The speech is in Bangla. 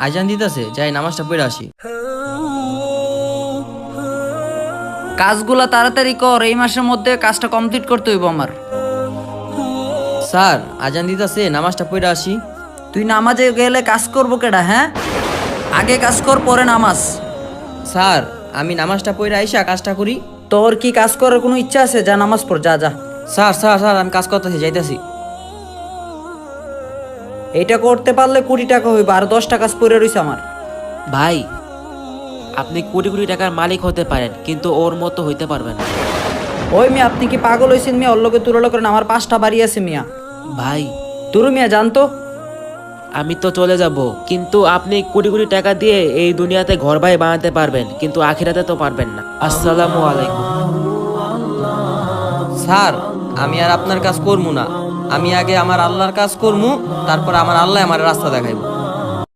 আজান দিতেছে, যাই নামাজটা পড়ে আসি। কাজগুলা তাড়াতাড়ি কর, এই মাসের মধ্যে কাজটা কমপ্লিট করতে হইব আমার। স্যার আজান দিতেছে, নামাজটা পড়ে আসি। তুই নামাজে গেলে কাজ করবো কেডা? হ্যাঁ, আগে কাজ কর পরে নামাজ। স্যার আমি নামাজটা পড়ে আইসা কাজটা করি। তোর কি কাজ করার কোনো ইচ্ছা আছে? যা নামাজ পড়, যা যা। স্যার স্যার স্যার আমি কাজ করতেছি, যাইতেছি। এইটা করতে পারলে 20 টাকা হইব, আর 10 টাকা কাজ পড়ে রইছে আমার। ভাই, আপনি কোটি কোটি টাকার মালিক হতে পারেন, কিন্তু ওর মতো হইতে পারবেন না। ওই মিয়া, আপনি কি পাগল হয়েছেন মিয়া? ওর লোকে তুলনা করেন, আমার 5টা বাড়ি আছে মিয়া। ভাই, তুরু মিয়া জানতো। আমি তো চলে যাব, কিন্তু আপনি কোটি কোটি টাকা দিয়ে এই দুনিয়াতে ঘর বাড়ি বানাতে পারবেন, কিন্তু আখিরাতে তো পারবেন না। আসসালামু আলাইকুম। স্যার আমি আর আপনার কাজ করবো না, আমি আগে আমার আল্লাহর কাজ করবো, তারপর আমার আল্লাহ আমার রাস্তা দেখাইবো।